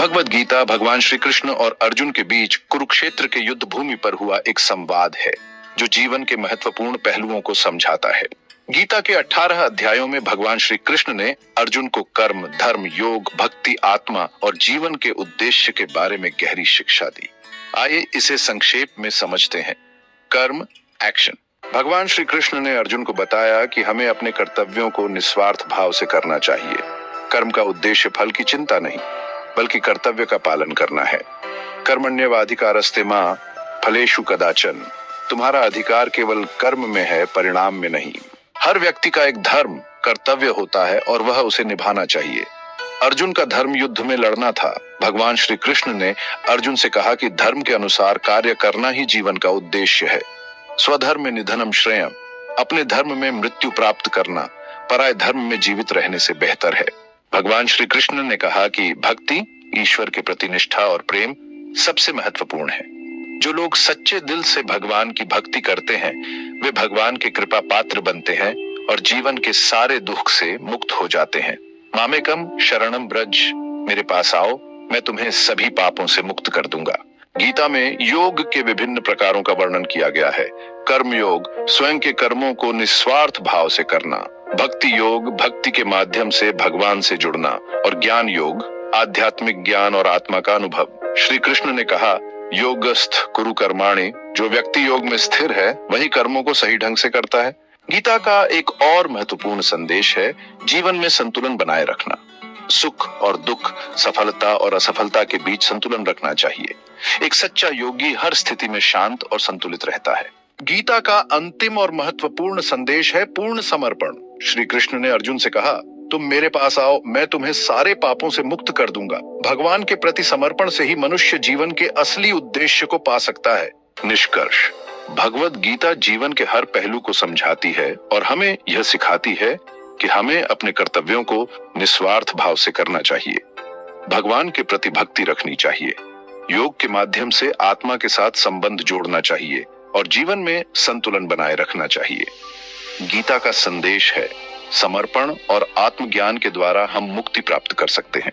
भगवद गीता भगवान श्री कृष्ण और अर्जुन के बीच कुरुक्षेत्र के युद्ध भूमि पर हुआ एक संवाद है जो जीवन के महत्वपूर्ण पहलुओं को समझाता है। गीता के 18 अध्यायों में भगवान श्री कृष्ण ने अर्जुन को कर्म, धर्म, योग, भक्ति, आत्मा और जीवन के उद्देश्य के बारे में गहरी शिक्षा दी। आइए इसे संक्षेप में समझते हैं। कर्म, एक्शन। भगवान श्री कृष्ण ने अर्जुन को बताया कि हमें अपने कर्तव्यों को निस्वार्थ भाव से करना चाहिए। कर्म का उद्देश्य फल की चिंता नहीं, बल्कि कर्तव्य का पालन करना है। कर्मण्येवाधिकारस्ते मां फलेषु कदाचन। तुम्हारा अधिकार केवल कर्म में है, परिणाम में नहीं। हर व्यक्ति का एक धर्म, कर्तव्य होता है और वह उसे निभाना चाहिए। अर्जुन का धर्म युद्ध में लड़ना था। भगवान श्री कृष्ण ने अर्जुन से कहा कि धर्म के अनुसार कार्य करना ही जीवन का उद्देश्य है। स्वधर्म में निधनम श्रेयम। अपने धर्म में मृत्यु प्राप्त करना पराय धर्म में जीवित रहने से बेहतर है। भगवान श्री कृष्ण ने कहा कि भक्ति, ईश्वर के प्रति निष्ठा और प्रेम सबसे महत्वपूर्ण है। जो लोग सच्चे दिल से भगवान की भक्ति करते हैं वे भगवान के कृपा पात्र बनते हैं और जीवन के सारे दुख से मुक्त हो जाते हैं। मामेकम शरणम ब्रज। मेरे पास आओ, मैं तुम्हें सभी पापों से मुक्त कर दूंगा। गीता में योग के विभिन्न प्रकारों का वर्णन किया गया है। कर्म योग, स्वयं के कर्मों को निस्वार्थ भाव से करना। भक्ति योग, भक्ति के माध्यम से भगवान से जुड़ना। और ज्ञान योग, आध्यात्मिक ज्ञान और आत्मा का अनुभव। श्री कृष्ण ने कहा, योगस्थ कुरु कर्माणि। जो व्यक्ति योग में स्थिर है वही कर्मों को सही ढंग से करता है। गीता का एक और महत्वपूर्ण संदेश है जीवन में संतुलन बनाए रखना। सुख और दुख, सफलता और असफलता के बीच संतुलन रखना चाहिए। एक सच्चा योगी हर स्थिति में शांत और संतुलित रहता है। गीता का अंतिम और महत्वपूर्ण संदेश है पूर्ण समर्पण। श्री कृष्ण ने अर्जुन से कहा, तुम मेरे पास आओ, मैं तुम्हें सारे पापों से मुक्त कर दूंगा। भगवान के प्रति समर्पण से ही मनुष्य जीवन के असली उद्देश्य को पा सकता है। निष्कर्ष, भगवद गीता जीवन के हर पहलू को समझाती है और हमें यह सिखाती है कि हमें अपने कर्तव्यों को निस्वार्थ भाव से करना चाहिए। भगवान के प्रति भक्ति रखनी चाहिए। योग के माध्यम से आत्मा के साथ संबंध जोड़ना चाहिए और जीवन में संतुलन बनाए रखना चाहिए। गीता का संदेश है, समर्पण और आत्मज्ञान के द्वारा हम मुक्ति प्राप्त कर सकते हैं।